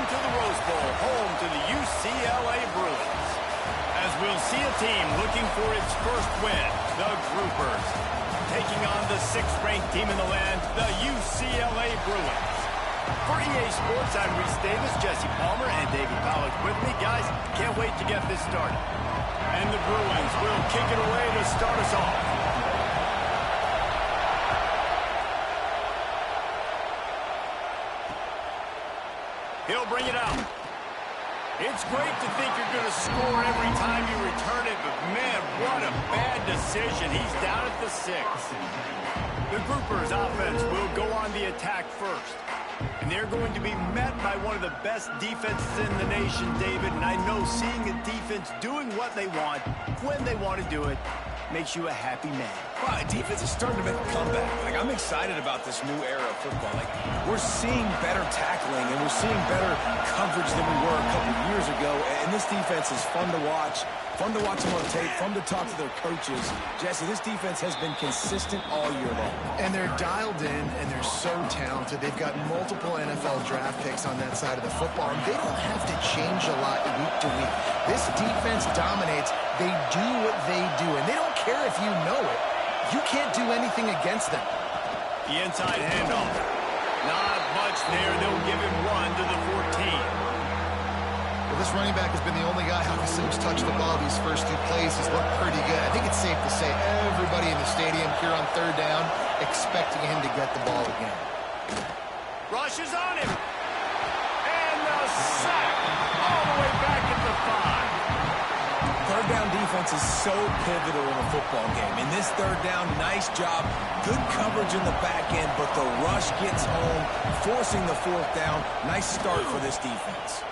Welcome to the Rose Bowl, home to the UCLA Bruins. As we'll see a team looking for its first win, the Groupers, taking on the 6th-ranked team in the land, the UCLA Bruins. For EA Sports, I'm Reese Davis, Jesse Palmer, and David Pollack with me. Guys, can't wait to get this started. And the Bruins will kick it away to start us off. He'll bring it out. It's great to think you're going to score every time you return it, but man, what a bad decision. He's down at the 6. The Groupers' offense will go on the attack first. And they're going to be met by one of the best defenses in the nation, David. And I know seeing a defense doing what they want, when they want to do it, makes you a happy man. Wow, defense is starting to make a comeback. Like, I'm excited about this new era of football. Like, we're seeing better tackling, and we're seeing better coverage than we were a couple years ago. And this defense is fun to watch them on tape, fun to talk to their coaches. Jesse, this defense has been consistent all year long. And they're dialed in, and they're so talented. They've got multiple NFL draft picks on that side of the football, and they don't have to change a lot week to week. This defense dominates. They do what they do, and they don't care if you know it. You can't do anything against them. The inside handoff. Not much there. They'll give him 1 to the 14. Well, this running back has been the only guy who's touched the ball these first 2 plays. He's looked pretty good. I think it's safe to say everybody in the stadium here on 3rd down expecting him to get the ball again. Rush is on him. And the sack all the way back at the 5. 3rd down defense is so pivotal in a football game. In this 3rd down, nice job. Good coverage in the back end, but the rush gets home, forcing the 4th down. Nice start for this defense.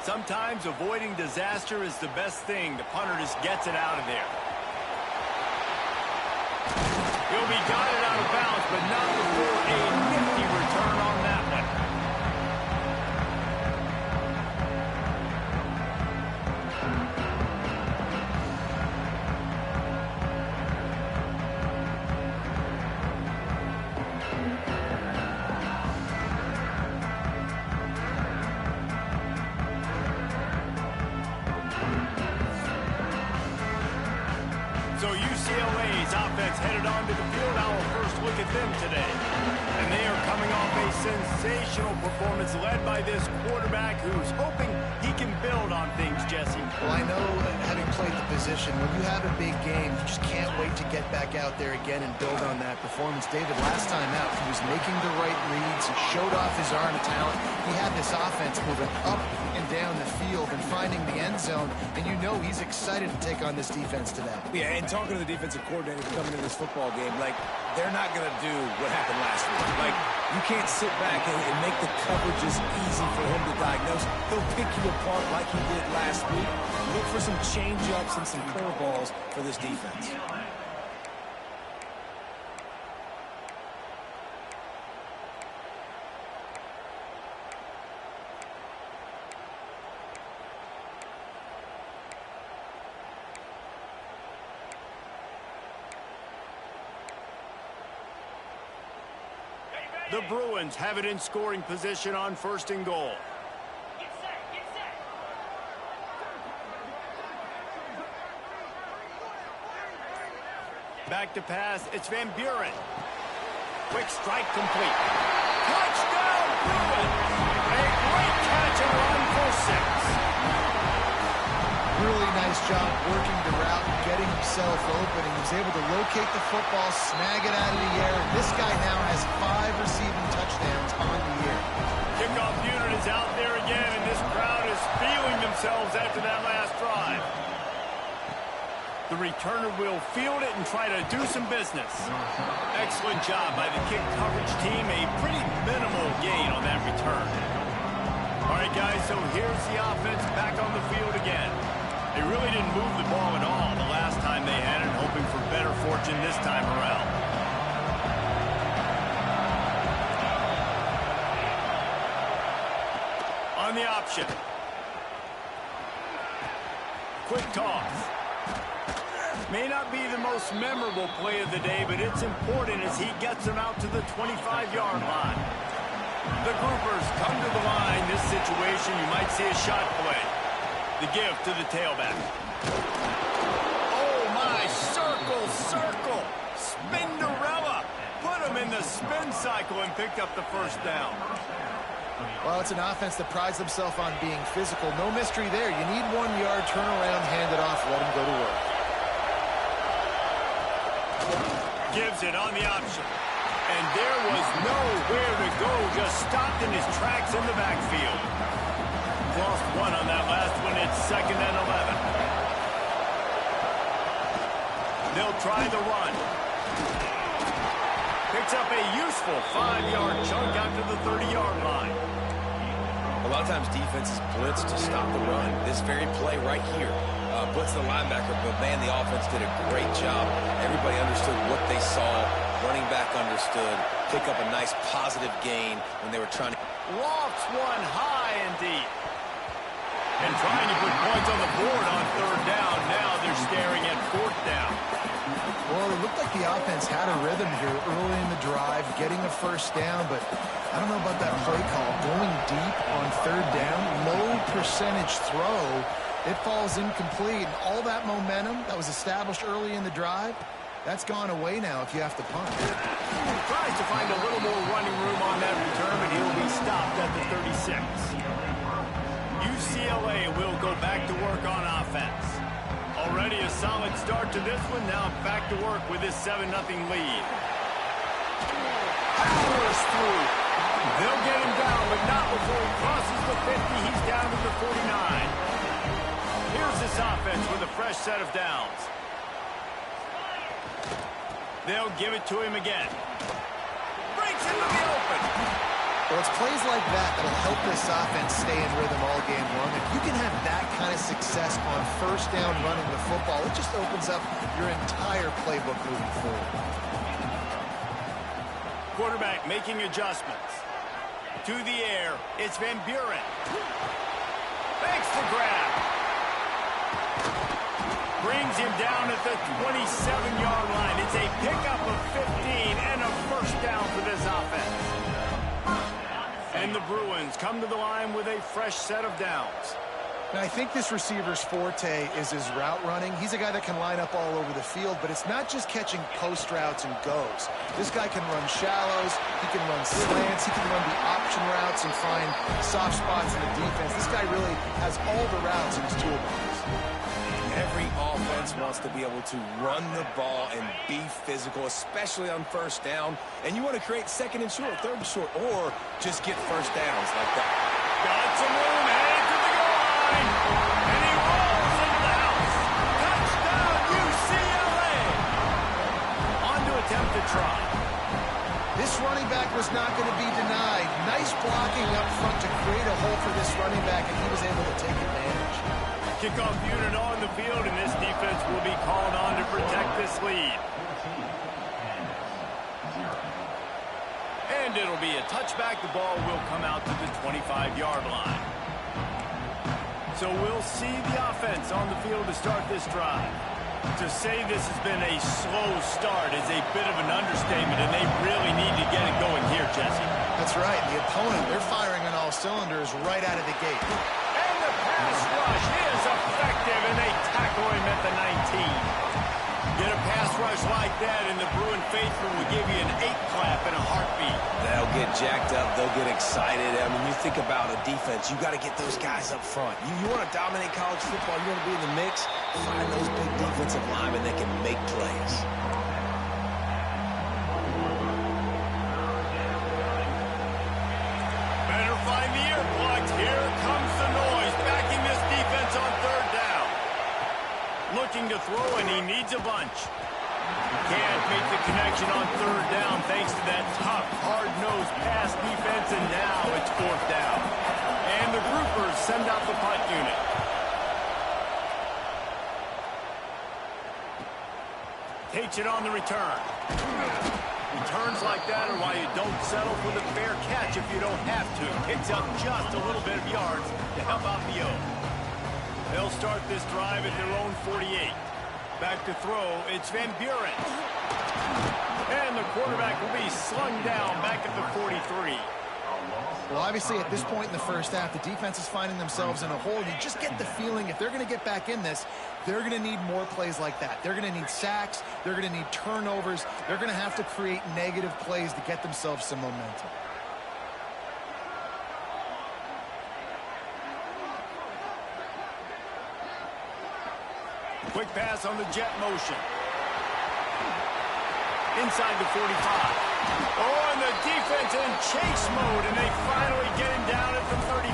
Sometimes avoiding disaster is the best thing. The punter just gets it out of there. He'll be guided out of bounds, but not before a nifty return on that one. So UCLA's offense headed onto the field. Our first look at them today. And they are coming off a sensational performance led by this quarterback who's hoping he can build on things, Jesse. Well, I know, having played the position, when you have a big game, you just can't wait to get back out there again and build on that performance. David, last time out, he was making the right reads. He showed off his arm talent. He had this offense moving up and down the field and finding the end zone. And you know he's excited to take on this defense today. Yeah, and talking to the defensive coordinator coming into this football game, like, they're not going to do what happened last week. Like, you can't sit back and make the coverages easy for him to diagnose. He'll pick you apart like he did last week. Look for some change-ups and some curveballs for this defense. The Bruins have it in scoring position on 1st and goal. Get set. Back to pass, it's Van Buren. Quick strike complete. Touchdown, Bruins! A great catch and run for 6. Really nice job working the route and getting himself open. He was able to locate the football, snag it out of the air. This guy now has 5 receiving touchdowns on the year. Kickoff unit is out there again, and this crowd is feeling themselves after that last drive. The returner will field it and try to do some business. Excellent job by the kick coverage team. A pretty minimal gain on that return. All right, guys, so here's the offense back on the field again. They really didn't move the ball at all the last time they had it, hoping for better fortune this time around. On the option. Quick toss. May not be the most memorable play of the day, but it's important as he gets them out to the 25-yard line. The groupers come to the line. This situation, you might see a shot play. The give to the tailback. Oh, my. Circle, circle. Spinderella. Put him in the spin cycle and picked up the first down. Well, it's an offense that prides themselves on being physical. No mystery there. You need 1 yard, turn around, hand it off, let him go to work. Gives it on the option. And there was nowhere to go. Just stopped in his tracks in the backfield. Lost one on that last one. It's 2nd and 11. They'll try the run. Picks up a useful 5-yard chunk out to the 30-yard line. A lot of times defenses blitz to stop the run. This very play right here, blitz the linebacker, but man, the offense did a great job. Everybody understood what they saw. Running back understood. Pick up a nice positive gain when they were trying to... Lofts one high and deep. And trying to put points on the board on 3rd down. Now they're staring at 4th down. Well, it looked like the offense had a rhythm here early in the drive, getting a first down, but I don't know about that play call. Going deep on 3rd down, low percentage throw, it falls incomplete. And all that momentum that was established early in the drive, that's gone away now if you have to punt. Tries to find a little more running room on that return, but he'll be stopped at the 36. UCLA will go back to work on offense. Already a solid start to this one. Now back to work with this 7-0 lead. Powers through. They'll get him down, but not before he crosses the 50. He's down to the 49. Here's this offense with a fresh set of downs. They'll give it to him again. Breaks into the open. Well, it's plays like that that'll help this offense stay in rhythm all game long. If you can have that kind of success on 1st down running the football, it just opens up your entire playbook moving forward. Quarterback making adjustments. To the air, it's Van Buren. Makes the grab. Brings him down at the 27-yard line. It's a pickup of 15 and a first down for this offense. And the Bruins come to the line with a fresh set of downs. And I think this receiver's forte is his route running. He's a guy that can line up all over the field, but it's not just catching post routes and goes. This guy can run shallows, he can run slants, he can run the option routes and find soft spots in the defense. This guy really has all the routes in his toolbox. Every offense wants to be able to run the ball and be physical, especially on 1st down. And you want to create 2nd and short, 3rd and short, or just get first downs like that. Got some room, headed to the goal line. And he rolls into the house. Touchdown, UCLA. On to attempt to try. This running back was not going to be denied. Nice blocking up front to create a hole for this running back, and he was able to take advantage. Kickoff unit on the field, and this defense will be called on to protect this lead. And it'll be a touchback. The ball will come out to the 25-yard line. So we'll see the offense on the field to start this drive. To say this has been a slow start is a bit of an understatement, and they really need to get it going here, Jesse. That's right. The opponent, they're firing on all cylinders right out of the gate. And the pass rush is effective, and they tackle him at the 19. Get a pass rush like that, and the Bruin faithful will give you an 8-clap in a heartbeat. They'll get jacked up. They'll get excited. I mean, you think about a defense, you got to get those guys up front. You want to dominate college football, you want to be in the mix, find those big defensive linemen that can make plays. Better find the earplugs. Here comes the noise, backing this defense on 3rd down. Looking to throw, and he needs a bunch. Can't make the connection on 3rd down thanks to that tough, hard-nosed pass defense, and now it's 4th down. And the groupers send out the punt unit. Takes it on the return. Returns like that are why you don't settle for the fair catch if you don't have to. Picks up just a little bit of yards to help out the O. They'll start this drive at their own 48. Back to throw, it's Van Buren. And the quarterback will be slung down back at the 43. Well, obviously, at this point in the first half, the defense is finding themselves in a hole. You just get the feeling if they're going to get back in this, they're going to need more plays like that. They're going to need sacks. They're going to need turnovers. They're going to have to create negative plays to get themselves some momentum. Quick pass on the jet motion. Inside the 45. Oh, and the defense in chase mode, and they finally get him down at the 35.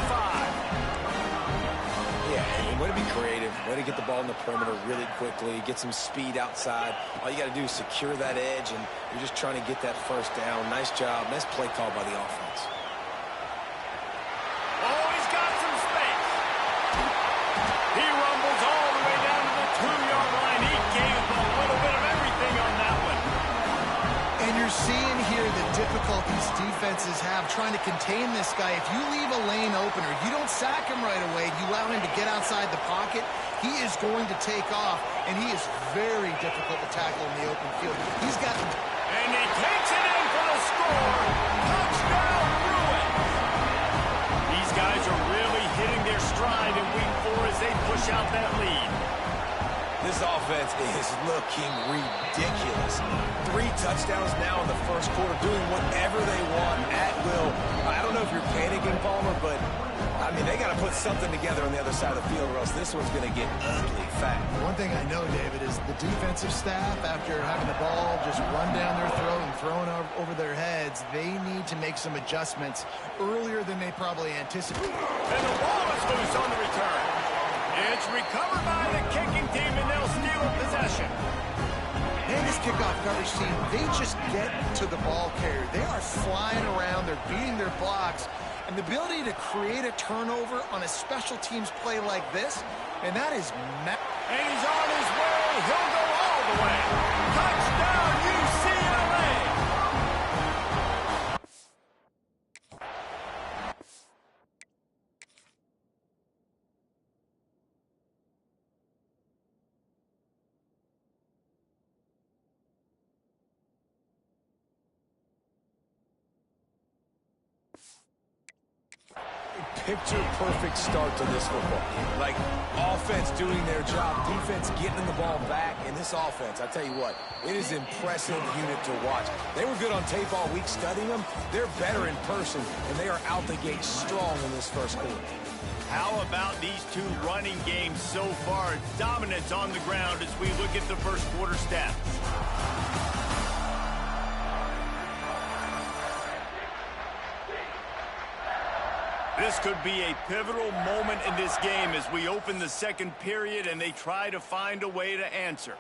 Yeah, and way to be creative. Way to get the ball in the perimeter really quickly, get some speed outside. All you got to do is secure that edge, and you're just trying to get that first down. Nice job. Nice play call by the offense. Oh, he's got some space. He rumbles all the way down to the 2-yard line. He gave a little bit of everything on that one. And you're seeing here the difficulties defenses have trying to contain this guy. If you leave a lane open or you don't sack him right away, you allow him to get outside the pocket, he is going to take off, and he is very difficult to tackle in the open field. He's got... And he takes it in for the score. Touchdown, Bruin. These guys are really hitting their stride in week 4 as they push out that lead. This offense is looking ridiculous. 3 touchdowns now in the first quarter, doing whatever they want at will. I don't know if you're panicking, Palmer, but, I mean, they got to put something together on the other side of the field or else this one's going to get ugly fast. One thing I know, David, is the defensive staff, after having the ball just run down their throat and thrown over their heads, they need to make some adjustments earlier than they probably anticipated. And the ball is loose on the return. It's recovered by the kicking team, and they'll steal a possession. And this kickoff coverage team, they just get to the ball carrier. They are flying around. They're beating their blocks. And the ability to create a turnover on a special teams play like this, and that is... And he's on his way. He'll go all the way. Touchdown, UCLA. Picture-perfect start to this football game. Like, offense doing their job, defense getting the ball back, and this offense, I tell you what, it is an impressive unit to watch. They were good on tape all week studying them. They're better in person, and they are out the gate strong in this first quarter. How about these 2 running games so far? Dominance on the ground as we look at the first quarter stats. This could be a pivotal moment in this game as we open the second period and they try to find a way to answer.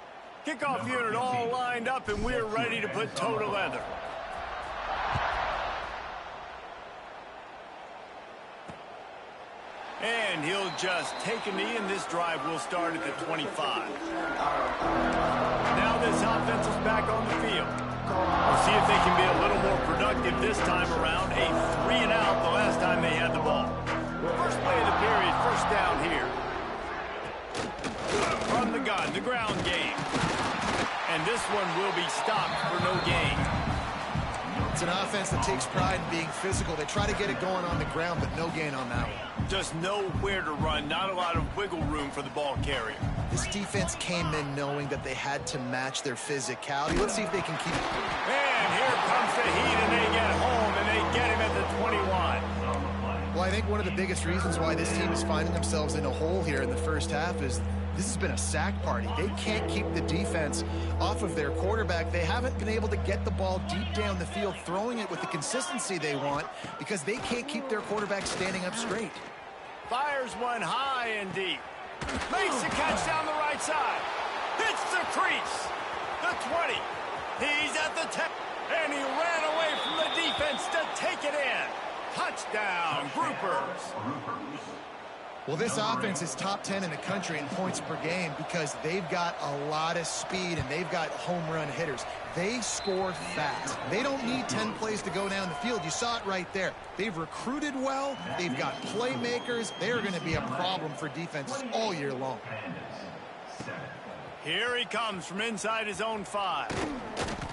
Kickoff unit all lined up, and we're ready to put toe to leather. And he'll just take a knee, and this drive will start at the 25. Now this offense is back on the field. We'll see if they can be a little more productive this time around. A 3-and-out the last time they had the ball. First play of the period, first down here. From the gun, the ground game. And this one will be stopped for no gain. It's an offense that takes pride in being physical. They try to get it going on the ground, but no gain on that one. Just nowhere to run, not a lot of wiggle room for the ball carrier. This defense came in knowing that they had to match their physicality. Let's see if they can keep it. And here comes the heat, and they get home, and they get him at the 21. Well, I think one of the biggest reasons why this team is finding themselves in a hole here in the first half is this has been a sack party. They can't keep the defense off of their quarterback. They haven't been able to get the ball deep down the field, throwing it with the consistency they want because they can't keep their quarterback standing up straight. Fires one high and deep. Makes the catch down the right side. Hits the crease. The 20. He's at the 10. And he ran away from the defense to take it in. Touchdown, Groupers. Well, this offense is top 10 in the country in points per game because they've got a lot of speed and they've got home run hitters. They score fast. They don't need 10 plays to go down the field. You saw it right there. They've recruited well. They've got playmakers. They're going to be a problem for defenses all year long. Here he comes from inside his own 5.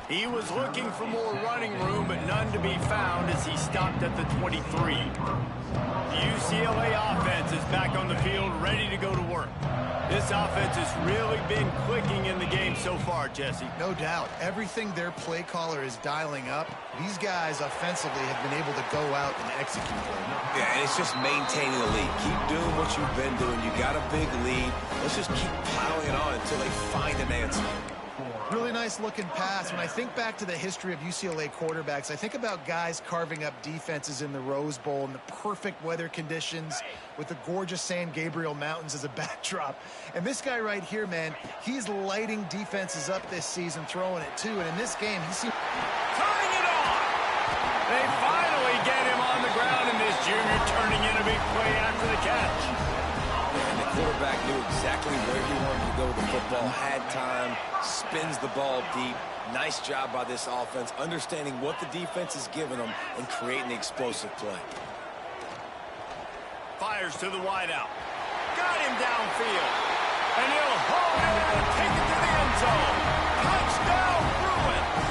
He was looking for more running room, but none to be found as he stopped at the 23. The UCLA offense is back on the field, ready to go to work. This offense has really been clicking in the game so far, Jesse. No doubt. Everything their play caller is dialing up, these guys offensively have been able to go out and execute right now. Yeah, and it's just maintaining the lead. Keep doing what you've been doing. You got a big lead. Let's just keep piling it on until they find an answer. Really nice looking pass. When I think back to the history of UCLA quarterbacks, I think about guys carving up defenses in the Rose Bowl in the perfect weather conditions with the gorgeous San Gabriel Mountains as a backdrop. And this guy right here, man, he's lighting defenses up this season, throwing it too. And in this game, he seems... Turning it on! They finally get him on the ground, and this junior turning in a big play after the catch. And the quarterback knew exactly where he wanted to go with the football, had time, spins the ball deep. Nice job by this offense, understanding what the defense is giving them and creating the explosive play. Fires to the wideout. Got him downfield. And he'll hold it and take it to the end zone. Touchdown, Bruins!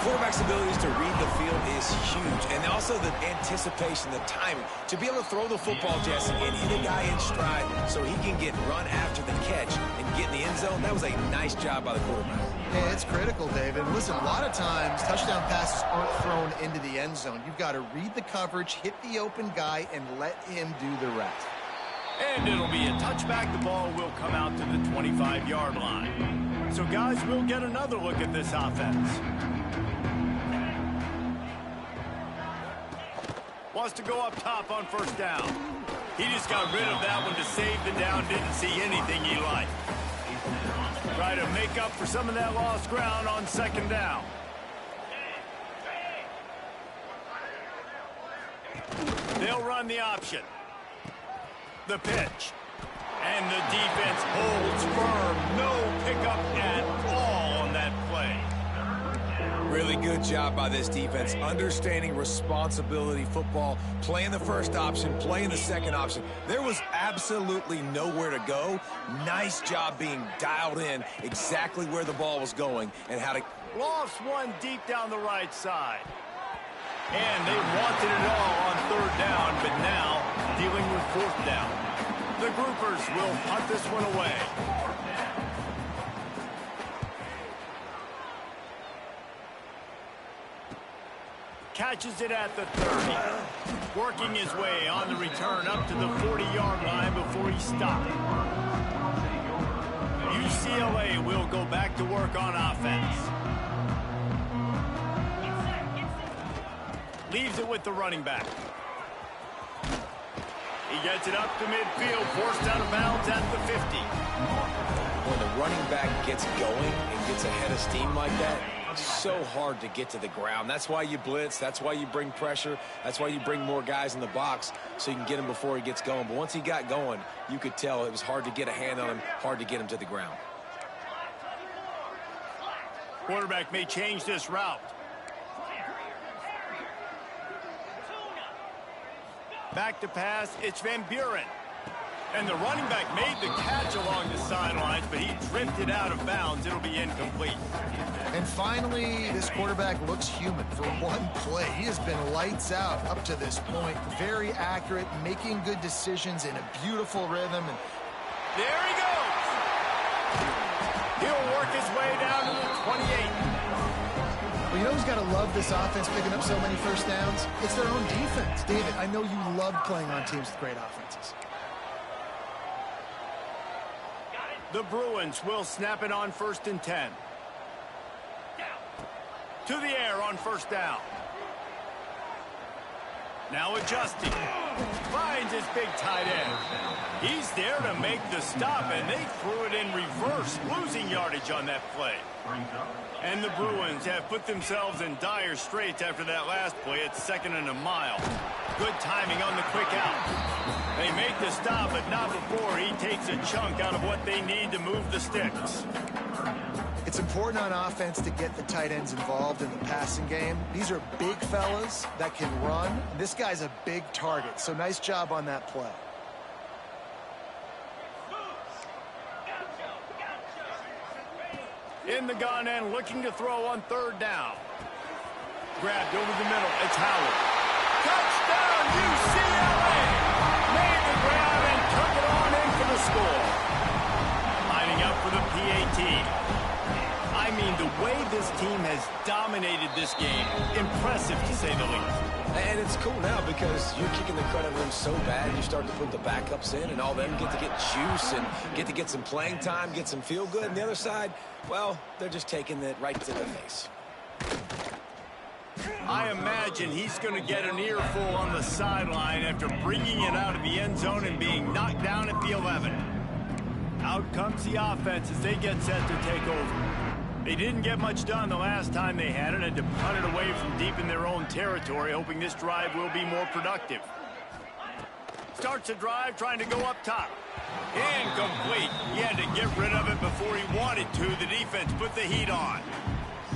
Quarterback's abilities to read the field is huge, and also the anticipation, the timing. To be able to throw the football, Jesse, and hit a guy in stride so he can get run after the catch and get in the end zone, that was a nice job by the quarterback. Yeah, it's critical, David. Listen, a lot of times touchdown passes aren't thrown into the end zone. You've got to read the coverage, hit the open guy, and let him do the rest. And it'll be a touchback. The ball will come out to the 25-yard line. So, guys, we'll get another look at this offense. Wants to go up top on first down. He just got rid of that one to save the down. Didn't see anything he liked. Try to make up for some of that lost ground on second down. They'll run the option. The pitch. And the defense holds firm. No pickup at all on that play. Really good job by this defense, understanding responsibility football, playing the first option, playing the second option. There was absolutely nowhere to go. Nice job being dialed in exactly where the ball was going and how to... Lofts one deep down the right side. And they wanted it all on third down, but now dealing with fourth down. The groupers will punt this one away. Catches it at the 30. Working his way on the return up to the 40-yard line before he stopped. UCLA will go back to work on offense. Leaves it with the running back. He gets it up to midfield, forced out of bounds at the 50. When the running back gets going and gets ahead of steam like that, it's so hard to get to the ground. That's why you blitz. That's why you bring pressure. That's why you bring more guys in the box so you can get him before he gets going. But once he got going, you could tell it was hard to get a hand on him, hard to get him to the ground. Quarterback may change this route. Back to pass, it's Van Buren. And the running back made the catch along the sidelines, but he drifted out of bounds. It'll be incomplete. And finally, this quarterback looks human for one play. He has been lights out up to this point. Very accurate, making good decisions in a beautiful rhythm. And there he goes. He'll work his way down to the 28. Well, you know who's got to love this offense picking up so many first downs? It's their own defense. David, I know you love playing on teams with great offenses. The Bruins will snap it on 1st and 10. To the air on first down. Now adjusting. Finds his big tight end. He's there to make the stop, and they threw it in reverse, losing yardage on that play. And the Bruins have put themselves in dire straits after that last play. It's 2nd and a mile. Good timing on the quick out. They make the stop, but not before he takes a chunk out of what they need to move the sticks. It's important on offense to get the tight ends involved in the passing game. These are big fellas that can run. This guy's a big target, so nice job on that play. In the gun and looking to throw on third down. Grabbed over the middle. It's Howard. Touchdown, UCLA! Made the grab and took it on in for the score. Lining up for the PAT. I mean, the way this team has dominated this game, impressive to say the least. And it's cool now because you're kicking the credit room so bad, you start to put the backups in, and all them get to get juice and get to get some playing time, get some feel good. And the other side, well, they're just taking it right to the face. I imagine he's going to get an earful on the sideline after bringing it out of the end zone and being knocked down at the 11. Out comes the offense as they get set to take over. They didn't get much done the last time they had it, and to punt it away from deep in their own territory, hoping this drive will be more productive. Starts the drive, trying to go up top. Incomplete. He had to get rid of it before he wanted to. The defense put the heat on.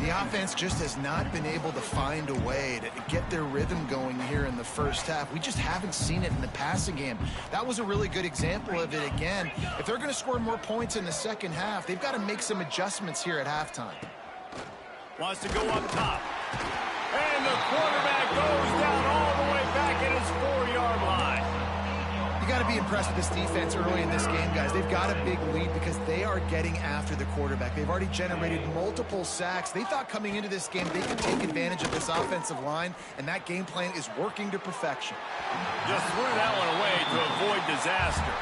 The offense just has not been able to find a way to get their rhythm going here in the first half. We just haven't seen it in the passing game. That was a really good example of it again. If they're going to score more points in the second half, they've got to make some adjustments here at halftime. Wants to go up top. And the quarterback goes down all the way back at his 4-yard line. You got to be impressed with this defense early in this game, guys. They've got a big lead because they are getting after the quarterback. They've already generated multiple sacks. They thought coming into this game they could take advantage of this offensive line, and that game plan is working to perfection. Just threw that one away to avoid disaster.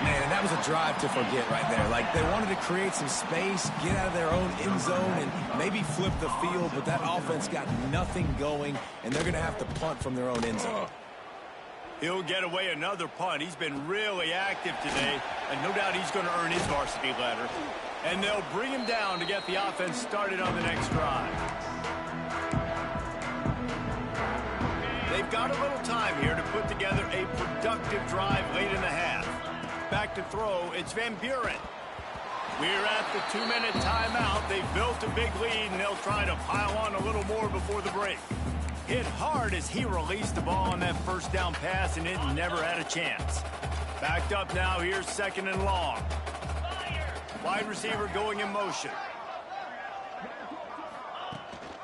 Man, and that was a drive to forget right there. Like, they wanted to create some space, get out of their own end zone, and maybe flip the field, but that offense got nothing going, and they're going to have to punt from their own end zone. He'll get away another punt. He's been really active today, and no doubt he's going to earn his varsity letter. And they'll bring him down to get the offense started on the next drive. They've got a little time here to put together a productive drive late in the half. Back to throw, it's Van Buren. We're at the 2-minute timeout. They've built a big lead, and they'll try to pile on a little more before the break. Hit hard as he released the ball on that first down pass, and it never had a chance. Backed up now, here's 2nd and long. Wide receiver going in motion.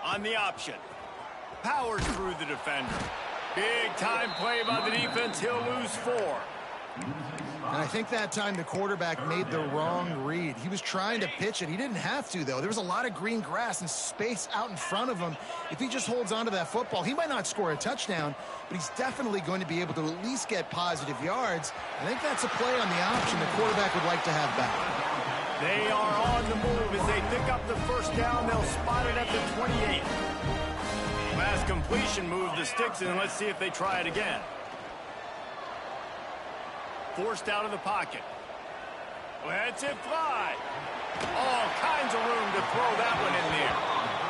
On the option. Powers through the defender. Big time play by the defense. He'll lose 4. And I think that time the quarterback made the wrong read. He was trying to pitch it. He didn't have to, though. There was a lot of green grass and space out in front of him. If he just holds on to that football, he might not score a touchdown, but he's definitely going to be able to at least get positive yards. I think that's a play on the option the quarterback would like to have back. They are on the move as they pick up the first down. They'll spot it at the 28. Last completion moved the sticks, and let's see if they try it again. Forced out of the pocket. Lets it fly. All kinds of room to throw that one in there.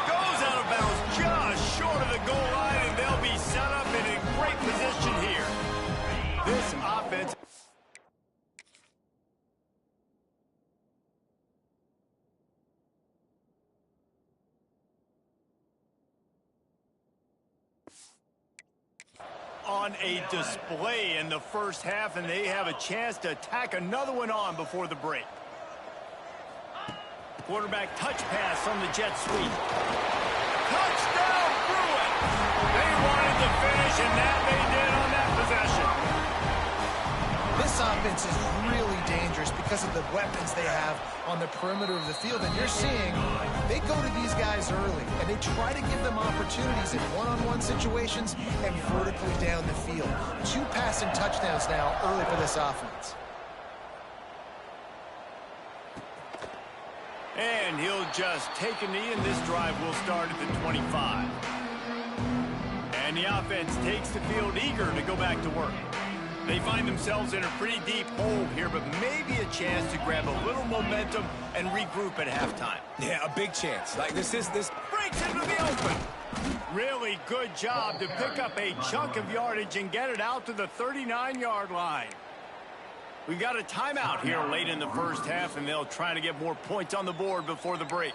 Goes out of bounds just short of the goal line, and they'll be set up in a great position here. This offense... on a display in the first half, and they have a chance to tack another one on before the break. Quarterback touch pass on the jet sweep. Touchdown, Bruin! They wanted to finish, and that they did on that possession. This offense is really dangerous because of the weapons they have on the perimeter of the field. And you're seeing they go to these guys early, and they try to give them opportunities in one-on-one situations and vertically down the field. 2 passing touchdowns now early for this offense. And he'll just take a knee, and this drive will start at the 25. And the offense takes the field eager to go back to work. They find themselves in a pretty deep hole here, but maybe a chance to grab a little momentum and regroup at halftime. Yeah, a big chance. Like, this breaks into the open. Really good job to pick up a chunk of yardage and get it out to the 39-yard line. We've got a timeout here late in the first half, and they'll try to get more points on the board before the break.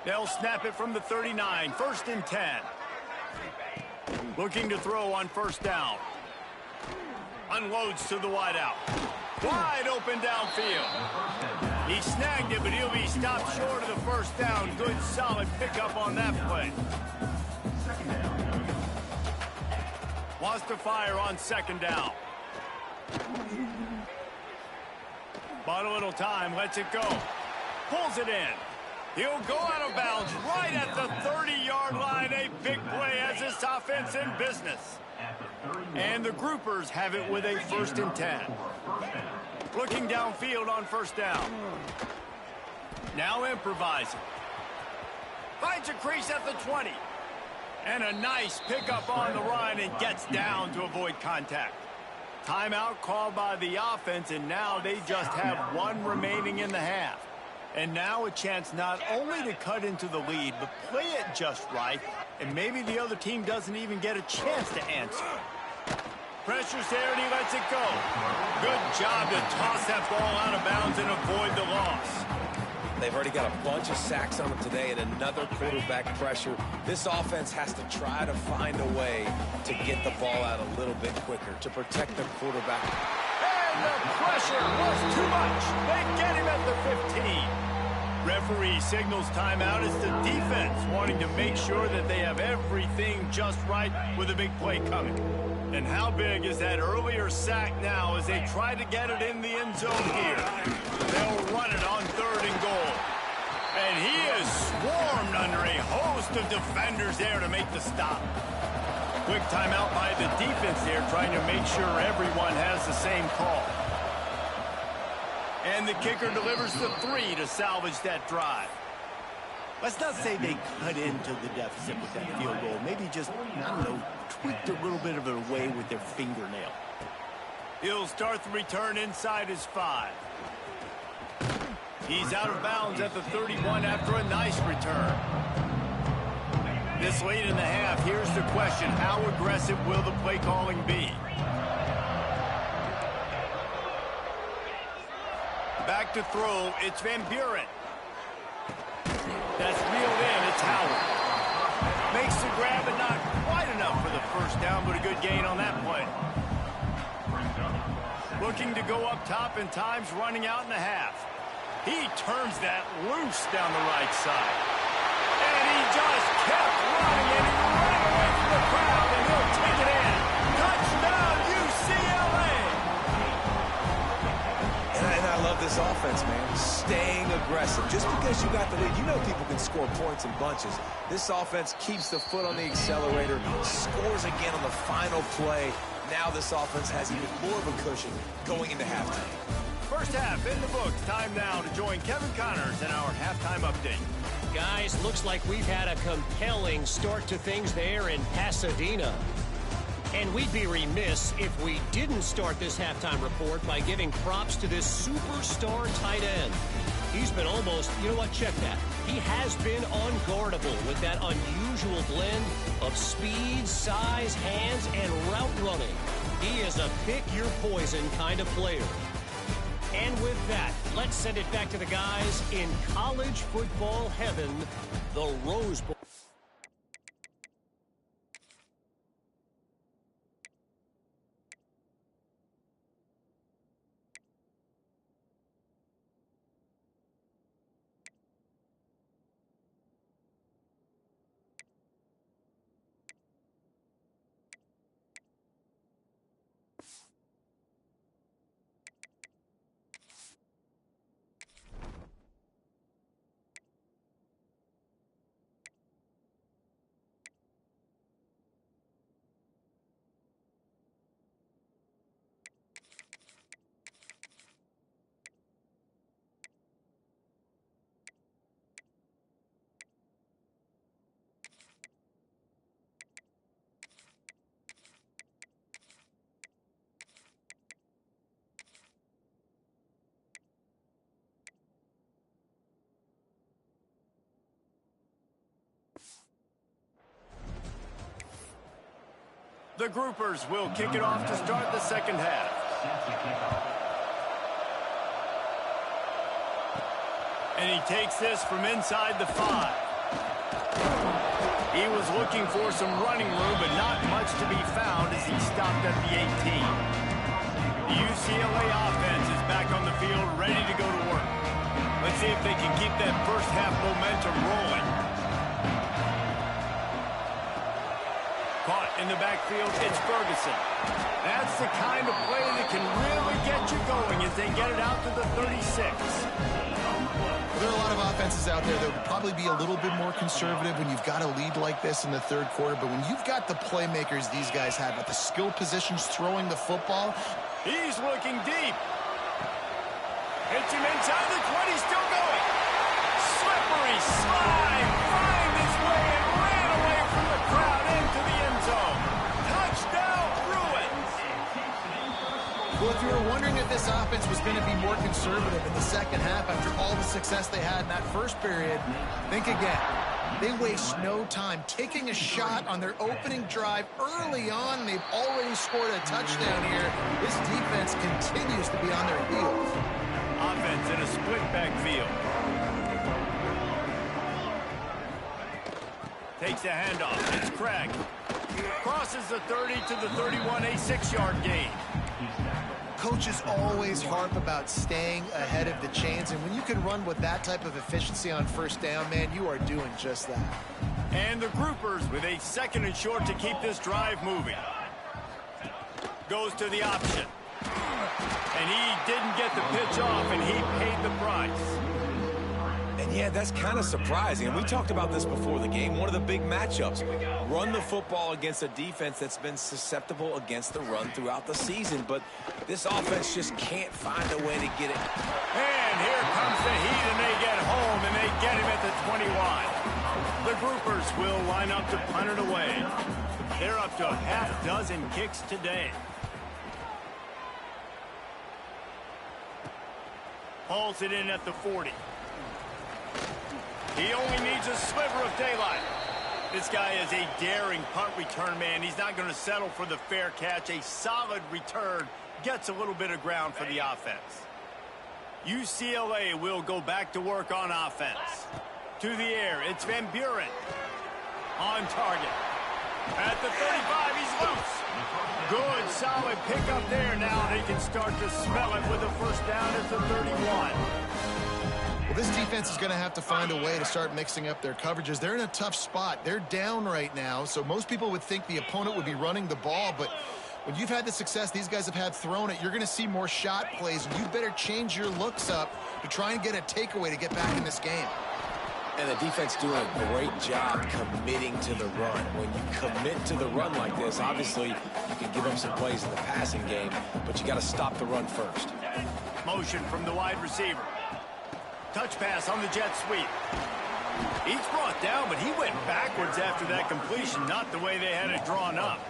They'll snap it from the 39, 1st and 10. Looking to throw on first down. Unloads to the wideout. Wide open downfield. He snagged it, but he'll be stopped short of the first down. Good, solid pickup on that play. Wants to fire on second down. Bought a little time, lets it go. Pulls it in. He'll go out of bounds right at the 30-yard line. A big play as this offense in business. And the groupers have it with a 1st and 10. Looking downfield on first down. Now improvising. Finds a crease at the 20. And a nice pickup on the run and gets down to avoid contact. Timeout called by the offense, and now they just have one remaining in the half. And now a chance not only to cut into the lead, but play it just right, and maybe the other team doesn't even get a chance to answer. Pressure's there, and he lets it go. Good job to toss that ball out of bounds and avoid the loss. They've already got a bunch of sacks on them today and another quarterback pressure. This offense has to try to find a way to get the ball out a little bit quicker to protect their quarterback. And the pressure was too much. They get him at the 15. Referee signals timeout. It's the defense wanting to make sure that they have everything just right with a big play coming. And how big is that earlier sack now as they try to get it in the end zone here? They'll run it on 3rd and goal. And he is swarmed under a host of defenders there to make the stop. Quick timeout by the defense there, trying to make sure everyone has the same call. And the kicker delivers the 3 to salvage that drive. Let's not say they cut into the deficit with that field goal. Maybe just, I don't know, tweaked a little bit of it away with their fingernail. He'll start the return inside his 5. He's out of bounds at the 31 after a nice return. This late in the half, here's the question. How aggressive will the play calling be? Back to throw, it's Van Buren. That's reeled in, it's Howard. Makes the grab, but not quite enough for the first down, but a good gain on that play. Looking to go up top, and time's running out in the half. He turns that loose down the right side. And he just kept running, and he ran away from the crowd, and he'll take it in. Touchdown, UCLA! And I love this offense, man. Staying aggressive. Just because you got the lead, you know people can score points in bunches. This offense keeps the foot on the accelerator, scores again on the final play. Now this offense has even more of a cushion going into halftime. First half in the books. Time now to join Kevin Connors in our halftime update. Guys, looks like we've had a compelling start to things there in Pasadena. And we'd be remiss if we didn't start this halftime report by giving props to this superstar tight end. He's been almost, you know what, check that. He has been unguardable with that unusual blend of speed, size, hands, and route running. He is a pick-your-poison kind of player. And with that, let's send it back to the guys in college football heaven, the Rose Bowl. The groupers will kick it off to start the second half. And he takes this from inside the 5. He was looking for some running room, but not much to be found as he stopped at the 18. The UCLA offense is back on the field, ready to go to work. Let's see if they can keep that first half momentum rolling. Caught in the backfield, it's Ferguson. That's the kind of play that can really get you going as they get it out to the 36. There are a lot of offenses out there that would probably be a little bit more conservative when you've got a lead like this in the third quarter. But when you've got the playmakers these guys have at the skill positions throwing the football. He's looking deep. Hits him inside the 20, still going. Slippery slide, find his way and ran away from the crowd into the end zone. Touchdown, Bruins. Well, if you were wondering if this offense was going to be more conservative in the second half after all the success they had in that first period, think again. They waste no time taking a shot on their opening drive early on. They've already scored a touchdown here. This defense continues to be on their heels. Offense in a split backfield. Takes the handoff. It's Craig. Crosses the 30 to the 31, a 6-yard gain. Coaches always harp about staying ahead of the chains, and when you can run with that type of efficiency on first down, man, you are doing just that. And the groupers with a 2nd and short to keep this drive moving. Goes to the option. And he didn't get the pitch off, and he paid the price. And yeah, that's kind of surprising. And we talked about this before the game. One of the big matchups. Run the football against a defense that's been susceptible against the run throughout the season. But this offense just can't find a way to get it. And here comes the heat, and they get home, and they get him at the 21. The groupers will line up to punt it away. They're up to a half dozen kicks today. Hauls it in at the 40. He only needs a sliver of daylight. This guy is a daring punt return man. He's not going to settle for the fair catch. A solid return gets a little bit of ground for the offense. UCLA will go back to work on offense. To the air, it's Van Buren. On target. At the 35, he's loose. Good, solid pickup there. Now they can start to smell it with a first down at the 31. Well, this defense is going to have to find a way to start mixing up their coverages. They're in a tough spot. They're down right now, so most people would think the opponent would be running the ball, but when you've had the success these guys have had throwing it, you're going to see more shot plays, and you better change your looks up to try and get a takeaway to get back in this game. And the defense doing a great job committing to the run. When you commit to the run like this, obviously you can give up some plays in the passing game, but you got to stop the run first. Motion from the wide receiver. Touch pass on the jet sweep. He's brought down, but he went backwards after that completion, not the way they had it drawn up.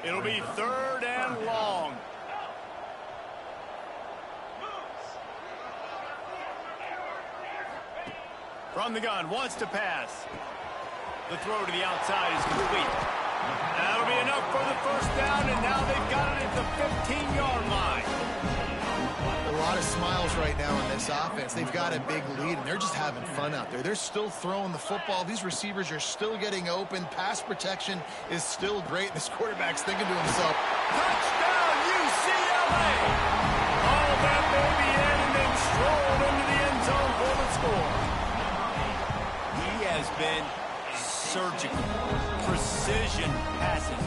It'll be 3rd and long. From the gun, wants to pass. The throw to the outside is complete. That'll be enough for the first down, and now they've got it at the 15-yard line. A lot of smiles right now in this offense. They've got a big lead, and they're just having fun out there. They're still throwing the football. These receivers are still getting open. Pass protection is still great. This quarterback's thinking to himself, Touchdown, UCLA! All that baby in and then strolled into the end zone for the score. He has been surgical. Precision passes.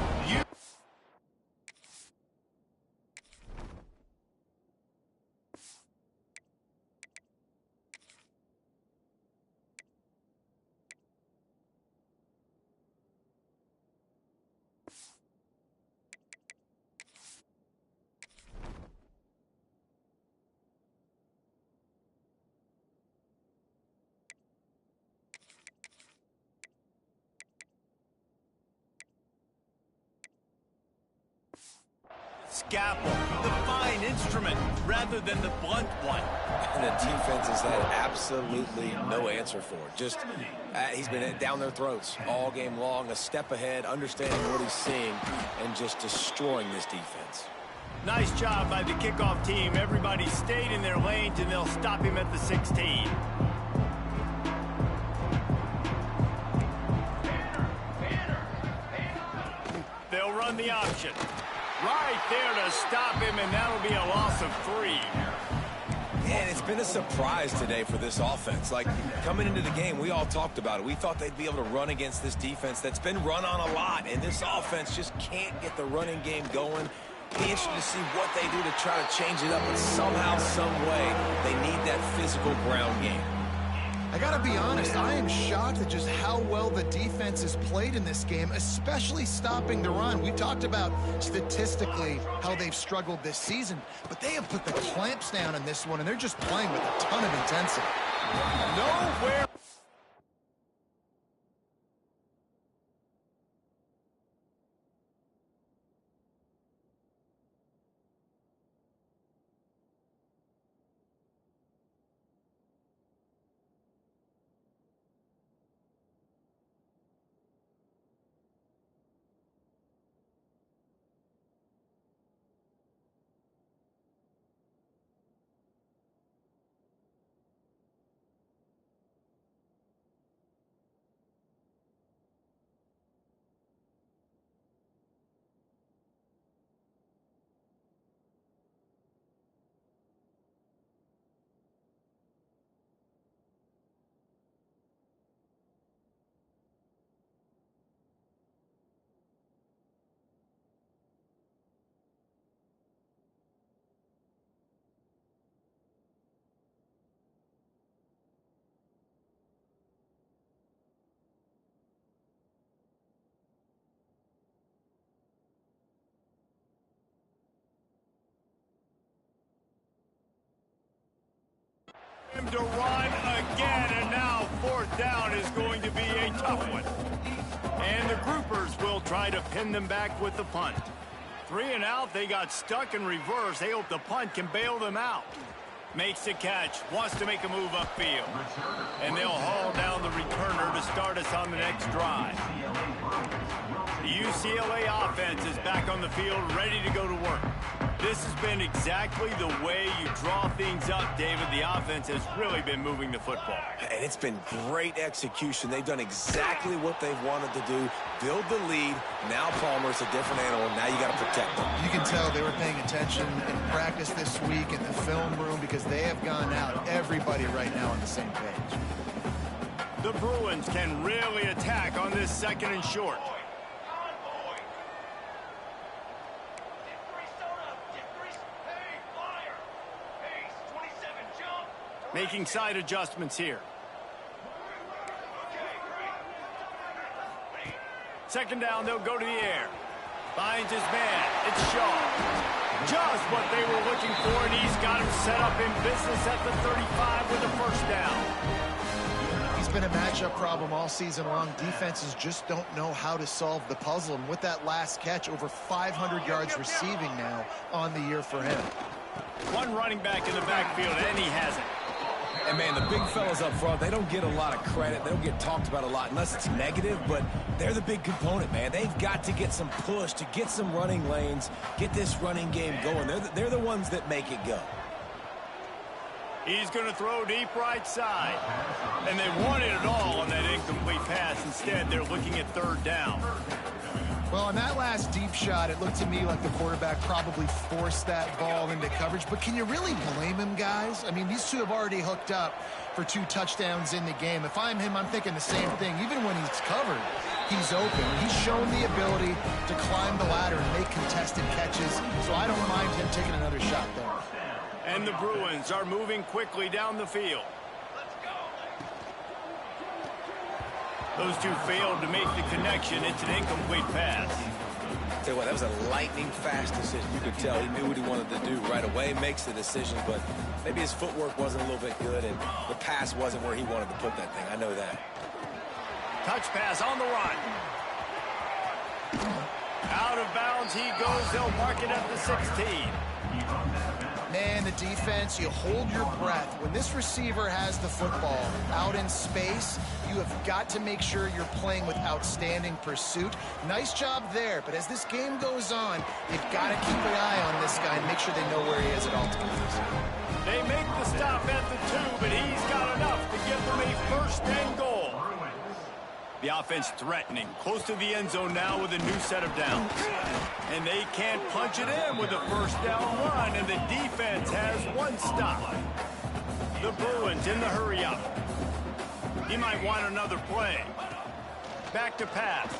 Scalpel, the fine instrument, rather than the blunt one. And the defense has had absolutely no answer for it. Just, he's been down their throats all game long, a step ahead, understanding what he's seeing, and just destroying this defense. Nice job by the kickoff team. Everybody stayed in their lanes, and they'll stop him at the 16. They'll run the option. Right there to stop him, and that'll be a loss of 3. And it's been a surprise today for this offense. Like, coming into the game, we all talked about it. We thought they'd be able to run against this defense that's been run on a lot, and this offense just can't get the running game going. Be interested to see what they do to try to change it up, but somehow, some way, they need that physical ground game. I gotta be honest, I am shocked at just how well the defense has played in this game, especially stopping the run. We've talked about statistically how they've struggled this season, but they have put the clamps down in this one, and they're just playing with a ton of intensity. Nowhere. Him to run again, and now fourth down is going to be a tough one. And the groupers will try to pin them back with the punt. 3 and out, they got stuck in reverse. They hope the punt can bail them out. Makes the catch, wants to make a move upfield. And they'll haul down the returner to start us on the next drive. The UCLA offense is back on the field, ready to go to work. This has been exactly the way you draw things up, David. The offense has really been moving the football. And it's been great execution. They've done exactly what they've wanted to do. Build the lead. Now Palmer's a different animal. Now you got to protect them. You can tell they were paying attention in practice this week in the film room because they have gone out, everybody right now on the same page. The Bruins can really attack on this second and short. Making side adjustments here. Second down, they'll go to the air. Finds his man. It's Shaw. Just what they were looking for, and he's got him set up in business at the 35 with the first down. He's been a matchup problem all season long. Defenses just don't know how to solve the puzzle. And with that last catch, over 500 yards receiving now on the year for him. One running back in the backfield, and he has it. And, man, the big fellas up front, they don't get a lot of credit. They don't get talked about a lot unless it's negative, but they're the big component, man. They've got to get some push, to get some running lanes, get this running game going. They're the ones that make it go. He's going to throw deep right side. And they wanted it all on that incomplete pass. Instead, they're looking at third down. Well, on that last deep shot, it looked to me like the quarterback probably forced that ball into coverage. But can you really blame him, guys? I mean, these two have already hooked up for 2 touchdowns in the game. If I'm him, I'm thinking the same thing. Even when he's covered, he's open. He's shown the ability to climb the ladder and make contested catches. So I don't mind him taking another shot there. And the Bruins are moving quickly down the field. Those two failed to make the connection. It's an incomplete pass. Tell you what, that was a lightning-fast decision. You could tell he knew what he wanted to do right away. Makes the decision, but maybe his footwork wasn't a little bit good, and the pass wasn't where he wanted to put that thing. I know that. Touch pass on the run. Out of bounds he goes. They'll mark it at the 16. Man, the defense, you hold your breath. When this receiver has the football out in space, you have got to make sure you're playing with outstanding pursuit. Nice job there, but as this game goes on, you've got to keep an eye on this guy and make sure they know where he is at all times. They make the stop at the 2, but he's got enough to give them a first and goal. The offense threatening, close to the end zone now with a new set of downs. And they can't punch it in with a first down run, and the defense has one stop. The Bruins in the hurry-up. He might want another play. Back to pass.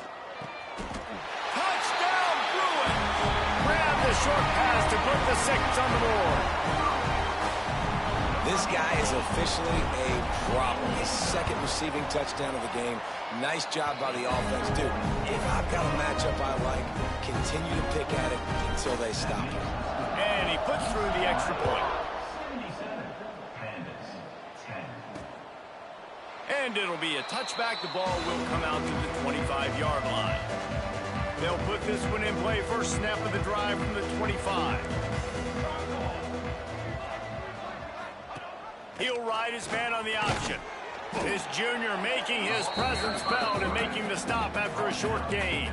Touchdown, Bruins! Grab the short pass to put the 6 on the board. This guy is officially a problem. His second receiving touchdown of the game. Nice job by the offense. Dude, if I've got a matchup I like, continue to pick at it until they stop it. And he puts through the extra point. And it'll be a touchback. The ball will come out to the 25-yard line. They'll put this one in play. First snap of the drive from the 25. He'll ride his man on the option. This junior making his presence felt and making the stop after a short gain.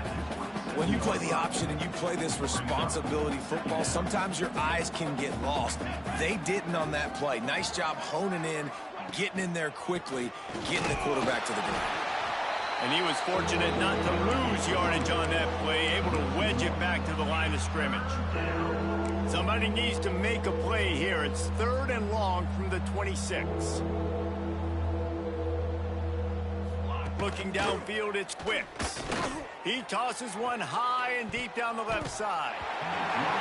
When you play the option and you play this responsibility football, sometimes your eyes can get lost. They didn't on that play. Nice job honing in, getting in there quickly, getting the quarterback to the ground. And he was fortunate not to lose yardage on that play, able to wedge it back to the line of scrimmage. Somebody needs to make a play here. It's 3rd and long from the 26. Looking downfield, it's Wicks. He tosses one high and deep down the left side.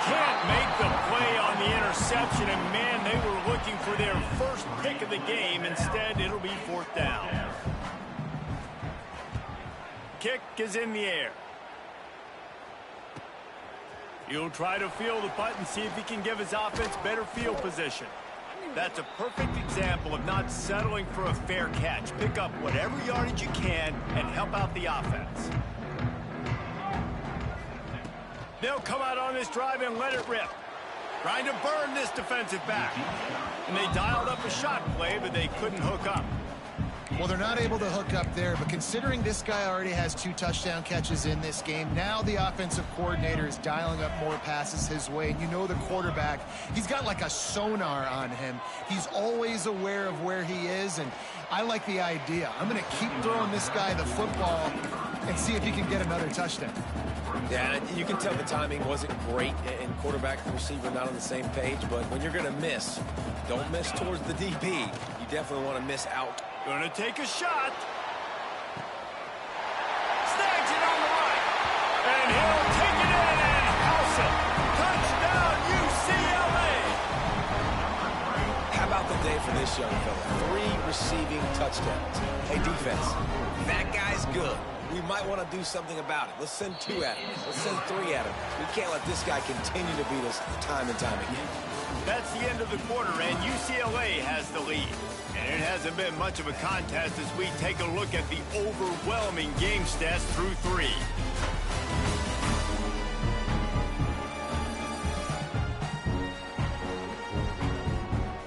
Can't make the play on the interception, and man, they were looking for their first pick of the game. Instead, it'll be 4th down. Kick is in the air. He'll try to field the punt and see if he can give his offense better field position. That's a perfect example of not settling for a fair catch. Pick up whatever yardage you can and help out the offense. They'll come out on this drive and let it rip. Trying to burn this defensive back. And they dialed up a shot play, but they couldn't hook up. Well, they're not able to hook up there, but considering this guy already has 2 touchdown catches in this game, now the offensive coordinator is dialing up more passes his way. And you know the quarterback, he's got like a sonar on him. He's always aware of where he is, and I like the idea. I'm going to keep throwing this guy the football and see if he can get another touchdown. Yeah, you can tell the timing wasn't great, and quarterback and receiver not on the same page, but when you're going to miss, don't miss towards the DB. You definitely want to miss out. Gonna take a shot. Snags it on the right. And he'll take it in and house it. Touchdown, UCLA. How about the day for this young fella? 3 receiving touchdowns. Hey, defense, that guy's good. We might want to do something about it. Let's send 2 at him. Let's send 3 at him. We can't let this guy continue to beat us time and time again. That's the end of the quarter, and UCLA has the lead. And it hasn't been much of a contest as we take a look at the overwhelming game stats through 3.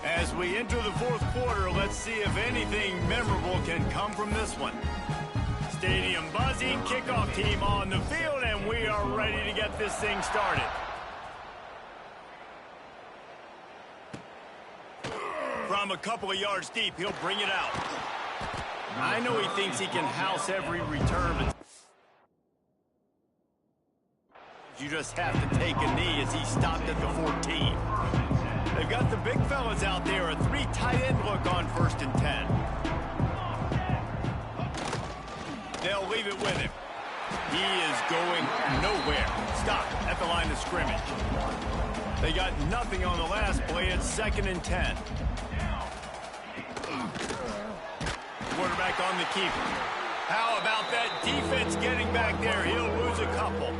As we enter the 4th quarter, let's see if anything memorable can come from this one. Stadium buzzing, kickoff team on the field, and we are ready to get this thing started. From a couple of yards deep, he'll bring it out. I know he thinks he can house every return, but you just have to take a knee as he stopped at the 14. They've got the big fellas out there, a 3 tight end look on 1st and 10. They'll leave it with him. He is going nowhere. Stop at the line of scrimmage. They got nothing on the last play. It's 2nd and 10. Quarterback on the keeper. How about that defense getting back there? He'll lose a couple.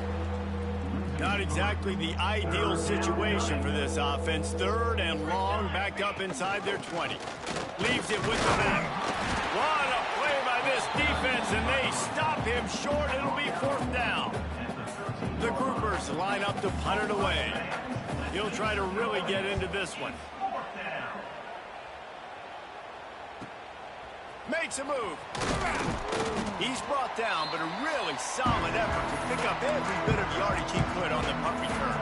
Not exactly the ideal situation for this offense. 3rd and long, back up inside their 20. Leaves it with the back. What a play by this defense, and they stop him short. It'll be 4th down. The groupers line up to punt it away. He'll try to really get into this one. Makes a move. He's brought down, but a really solid effort to pick up every bit of yardage he could on the punt return.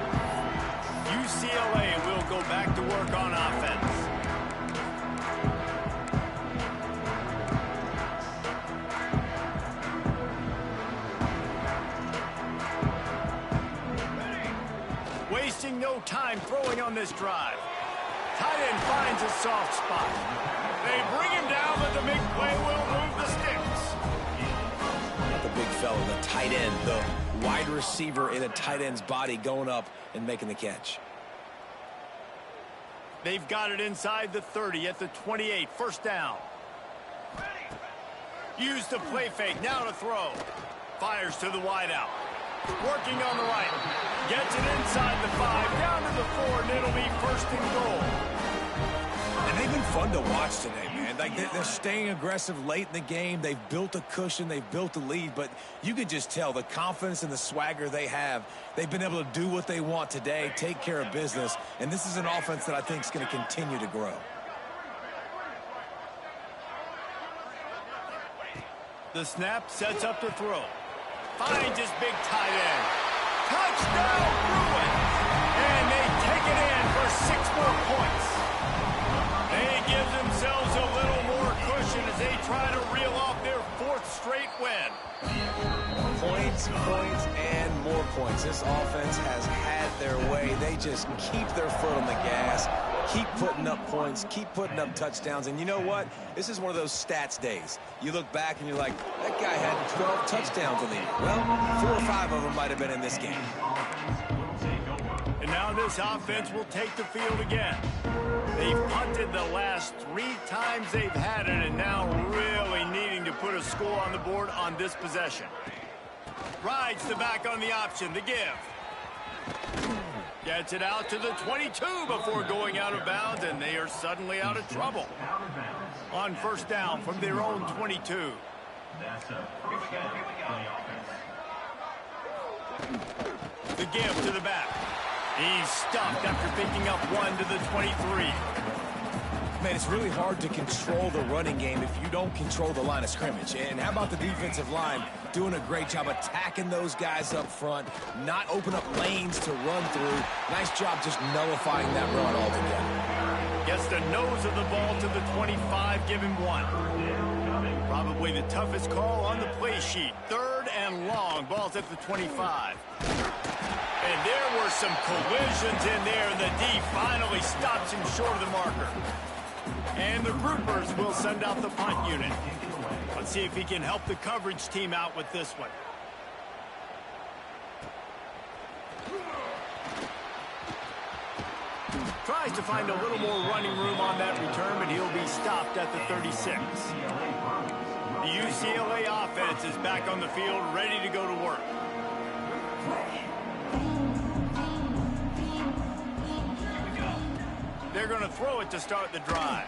UCLA will go back to work on offense. Wasting no time throwing on this drive. Tight end finds a soft spot. They bring him down, but the big play will move the sticks. Not the big fella, the tight end, the wide receiver in a tight end's body going up and making the catch. They've got it inside the 30 at the 28. First down. Use the play fake. Now to throw. Fires to the wideout. Working on the right. Gets it inside the 5. Down to the 4, and it'll be first and goal. And they've been fun to watch today, man. Like they're staying aggressive late in the game. They've built a cushion. They've built a lead. But you could just tell the confidence and the swagger they have. They've been able to do what they want today, take care of business. And this is an offense that I think is going to continue to grow. The snap sets up to throw. Finds his big tight end. Touchdown, Bruin! And they take it in for 6 more points. They give themselves a little more cushion as they try to reel off their 4th straight win. Points, points, and more points. This offense has had their way. They just keep their foot on the gas, keep putting up points, keep putting up touchdowns. And you know what? This is one of those stats days. You look back and you're like, that guy had 12 touchdowns in the year. Well, 4 or 5 of them might have been in this game. And now this offense will take the field again. They've punted the last 3 times they've had it, and now really needing to put a score on the board on this possession. Rides the back on the option, the give. Gets it out to the 22 before going out of bounds, and they are suddenly out of trouble. On first down from their own 22. The give to the back. He's stuffed after picking up 1 to the 23. Man, it's really hard to control the running game if you don't control the line of scrimmage. And how about the defensive line doing a great job attacking those guys up front, not open up lanes to run through. Nice job just nullifying that run altogether. Gets the nose of the ball to the 25, give him 1. Probably the toughest call on the play sheet. 3rd and long, ball's at the 25. And there were some collisions in there, and the D finally stops him short of the marker. And the groupers will send out the punt unit. Let's see if he can help the coverage team out with this one. Tries to find a little more running room on that return, but he'll be stopped at the 36. The UCLA offense is back on the field, ready to go to work. They're going to throw it to start the drive.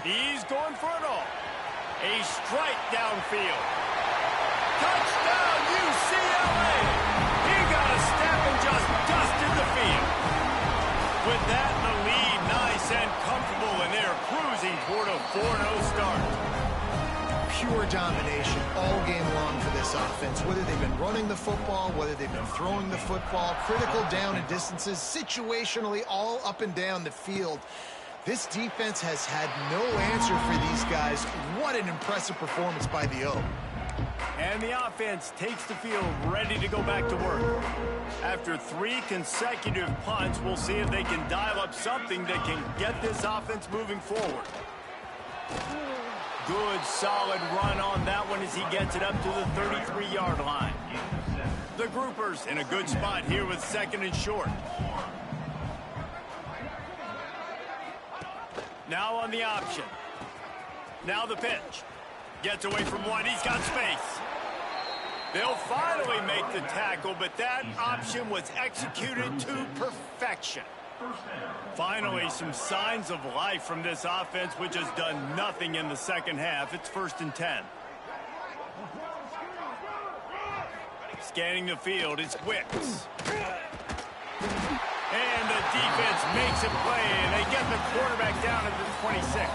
He's going for it all. A strike downfield. Touchdown, UCLA! He got a step and just dusted the field. With that in the lead, nice and comfortable, and they're cruising toward a 4-0 start. Pure domination all game long for this offense. Whether they've been running the football, whether they've been throwing the football, critical down and distances, situationally all up and down the field. This defense has had no answer for these guys. What an impressive performance by the O. And the offense takes the field ready to go back to work. After 3 consecutive punts, we'll see if they can dial up something that can get this offense moving forward. Good, solid run on that one as he gets it up to the 33-yard line. The groupers in a good spot here with 2nd and short. Now on the option. Now the pitch. Gets away from 1. He's got space. They'll finally make the tackle, but that option was executed to perfection. Finally, some signs of life from this offense, which has done nothing in the second half. It's 1st and 10. Scanning the field, it's Wicks. And the defense makes a play, and they get the quarterback down at the 26.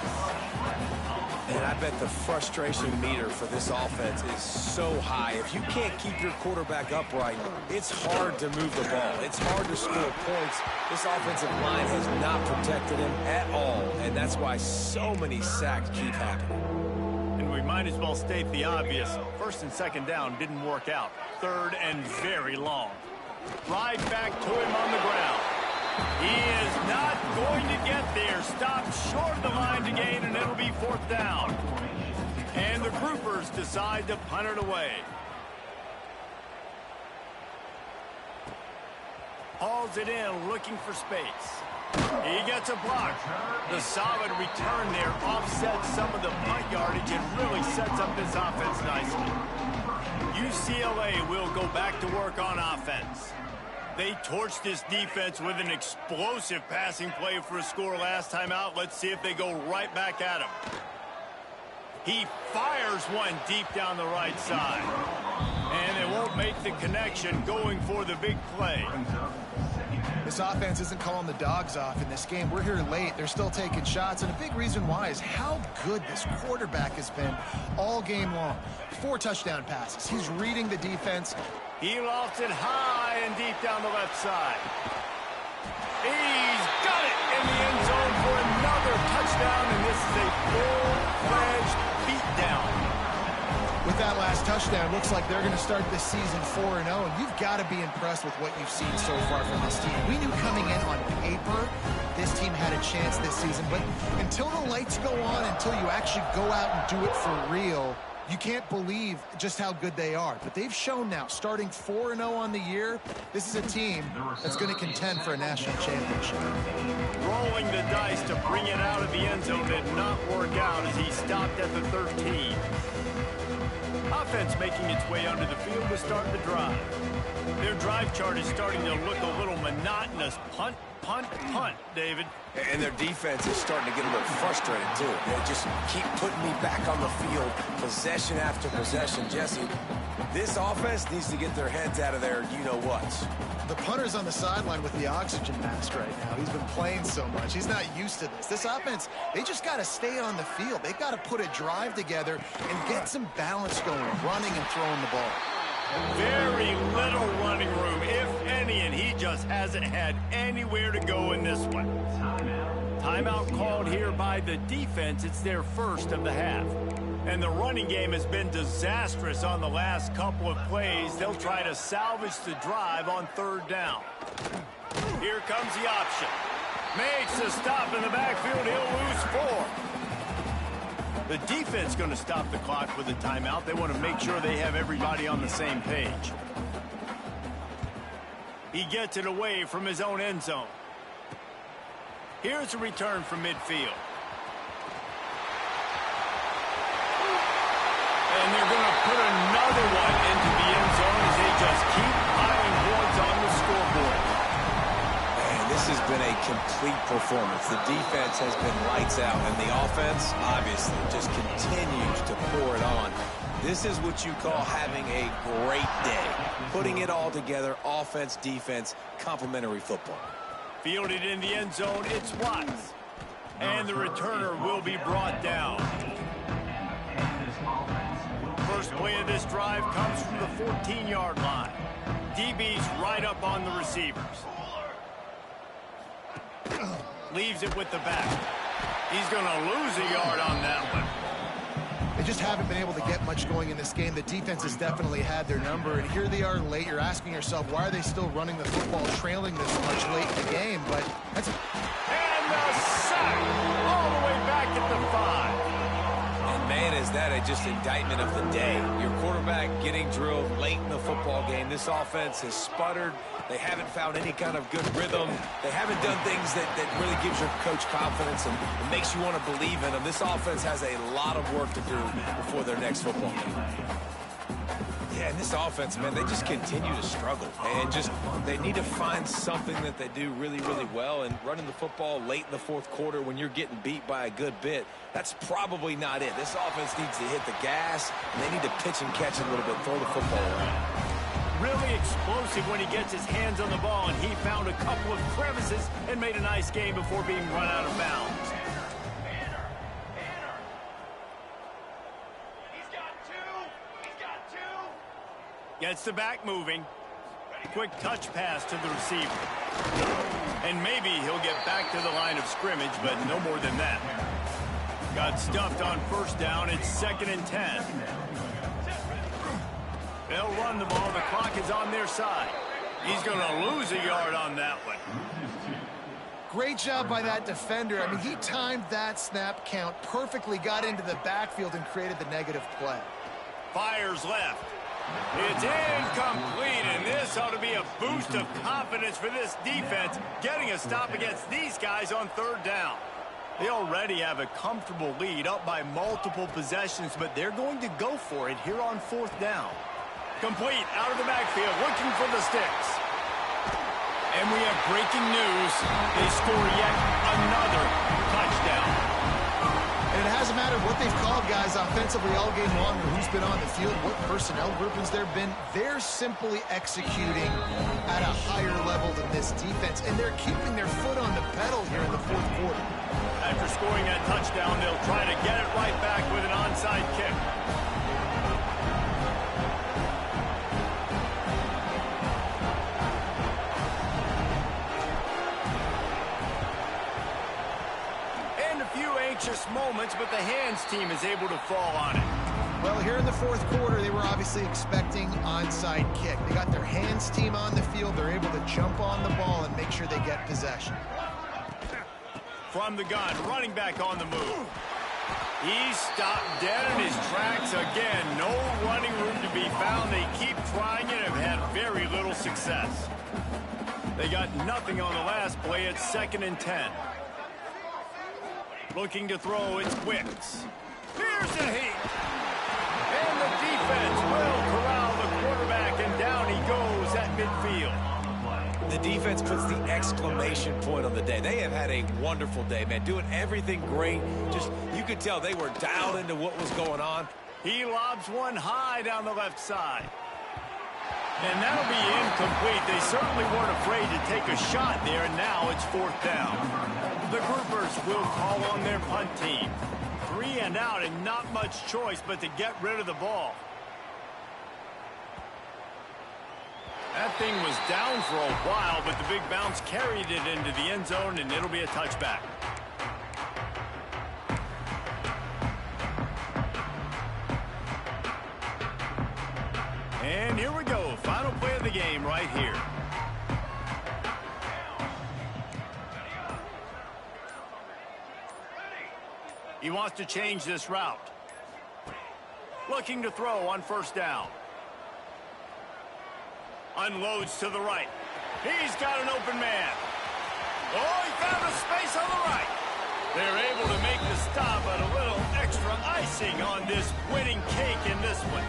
And I bet the frustration meter for this offense is so high. If you can't keep your quarterback upright, it's hard to move the ball. It's hard to score points. This offensive line has not protected him at all, and that's why so many sacks keep happening. And we might as well state the obvious. 1st and 2nd down didn't work out. 3rd and very long. Right back to him on the ground. He is not going to get there. Stopped short of the line to gain, and it'll be 4th down. And the groupers decide to punt it away. Hauls it in, looking for space. He gets a block. The solid return there offsets some of the punt yardage and really sets up this offense nicely. UCLA will go back to work on offense. They torched this defense with an explosive passing play for a score last time out. Let's see if they go right back at him. He fires one deep down the right side. And they won't make the connection going for the big play. This offense isn't calling the dogs off in this game. We're here late. They're still taking shots. And a big reason why is how good this quarterback has been all game long. 4 touchdown passes. He's reading the defense. He lofts it high and deep down the left side. He's got it in the end zone for another touchdown, and this is a full-fledged beatdown. With that last touchdown, looks like they're going to start this season 4-0, and you've got to be impressed with what you've seen so far from this team. We knew coming in on paper this team had a chance this season, but until the lights go on, until you actually go out and do it for real, you can't believe just how good they are. But they've shown now, starting 4-0 on the year, this is a team that's going to contend for a national championship. Rolling the dice to bring it out of the end zone did not work out as he stopped at the 13. Offense making its way onto the field to start the drive. Their drive chart is starting to look a little monotonous. Punt, punt, punt, David. And their defense is starting to get a little frustrated, too. They just keep putting me back on the field, possession after possession. Jesse, this offense needs to get their heads out of their you-know-whats. The punter's on the sideline with the oxygen mask right now. He's been playing so much. He's not used to this. This offense, they just got to stay on the field. They've got to put a drive together and get some balance going, running and throwing the ball. Very little running room, if any, and he just hasn't had anywhere to go in this one. Timeout called here by the defense. It's their first of the half. And the running game has been disastrous on the last couple of plays. They'll try to salvage the drive on 3rd down. Here comes the option. Makes a stop in the backfield. He'll lose 4. The defense going to stop the clock with a timeout. They want to make sure they have everybody on the same page. He gets it away from his own end zone. Here's a return from midfield. And they're going to put another one into the end zone as they just keep piling points on the scoreboard. Man, this has been a complete performance. The defense has been lights out, and the offense, obviously, just continues to pour it on. This is what you call having a great day. Putting it all together, offense, defense, complementary football. Fielded in the end zone, it's Watts. And the returner will be brought down. First play of this drive comes from the 14-yard line. DB's right up on the receivers. Leaves it with the back. He's going to lose a yard on that one. They just haven't been able to get much going in this game. The defense has definitely had their number, and here they are late. You're asking yourself, why are they still running the football, trailing this much late in the game? But that's and the sack all the way back at the 5. And man, is that just indictment of the day. Your quarterback getting drilled late in the football game. This offense has sputtered. They haven't found any kind of good rhythm. They haven't done things that really gives your coach confidence and makes you want to believe in them. This offense has a lot of work to do before their next football game. Yeah, and this offense, man, they just continue to struggle. And they need to find something that they do really, really well. And running the football late in the 4th quarter when you're getting beat by a good bit, that's probably not it. This offense needs to hit the gas, and they need to pitch and catch a little bit, throw the football around. Really explosive when he gets his hands on the ball, and he found a couple of crevices and made a nice game before being run out of bounds. Gets the back moving. Quick touch pass to the receiver. And maybe he'll get back to the line of scrimmage, but no more than that. Got stuffed on 1st down. It's 2nd and 10. They'll run the ball. The clock is on their side. He's going to lose a yard on that one. Great job by that defender. I mean, he timed that snap count perfectly, got into the backfield and created the negative play. Fires left. It's incomplete, and this ought to be a boost of confidence for this defense, getting a stop against these guys on third down. They already have a comfortable lead, up by multiple possessions, but they're going to go for it here on fourth down. Complete out of the backfield, looking for the sticks. And we have breaking news. They score yet another touchdown. And it hasn't mattered what they've called, guys, offensively all game long, or who's been on the field, what personnel groupings there have been. They're simply executing at a higher level than this defense, and they're keeping their foot on the pedal here in the fourth quarter. After scoring that touchdown, they'll try to get it right back with an onside kick. Moments, but the hands team is able to fall on it. Well, here in the fourth quarter, they were obviously expecting onside kick. They got their hands team on the field. They're able to jump on the ball and make sure they get possession. From the gun, running back on the move. He's stopped dead in his tracks again. No running room to be found. They keep trying it and have had very little success. They got nothing on the last play. It's 2nd and 10. Looking to throw, it's Wicks. Here's the heat. And the defense will corral the quarterback, and down he goes at midfield. The defense puts the exclamation point on the day. They have had a wonderful day, man. Doing everything great. Just, you could tell they were dialed into what was going on. He lobs one high down the left side. And that'll be incomplete. They certainly weren't afraid to take a shot there, and now it's 4th down. The groupers will call on their punt team. 3 and out, and not much choice but to get rid of the ball. That thing was down for a while, but the big bounce carried it into the end zone, and it'll be a touchback. And here we go. Final play of the game right here. He wants to change this route. Looking to throw on 1st down. Unloads to the right. He's got an open man. Oh, he found a space on the right. They're able to make the stop, but a little extra icing on this winning cake in this one.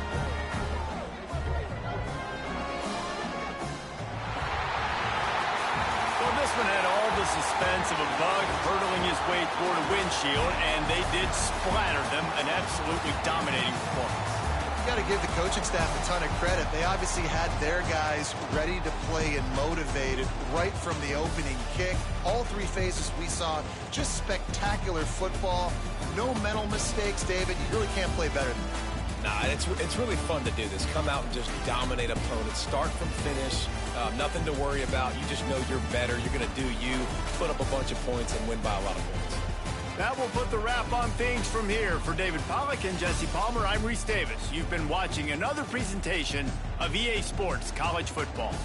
Well, this one had all the suspense of a bug hurtling his way toward a windshield, and they did splatter them. An absolutely dominating performance. You got to give the coaching staff a ton of credit. They obviously had their guys ready to play and motivated right from the opening kick. All 3 phases we saw, just spectacular football. No mental mistakes, David. You really can't play better than that. Nah, it's really fun to do this. Come out and just dominate opponents. Start from finish. Nothing to worry about. You just know you're better. You're going to do you, put up a bunch of points, and win by a lot of points. That will put the wrap on things from here. For David Pollack and Jesse Palmer, I'm Reese Davis. You've been watching another presentation of EA Sports College Football.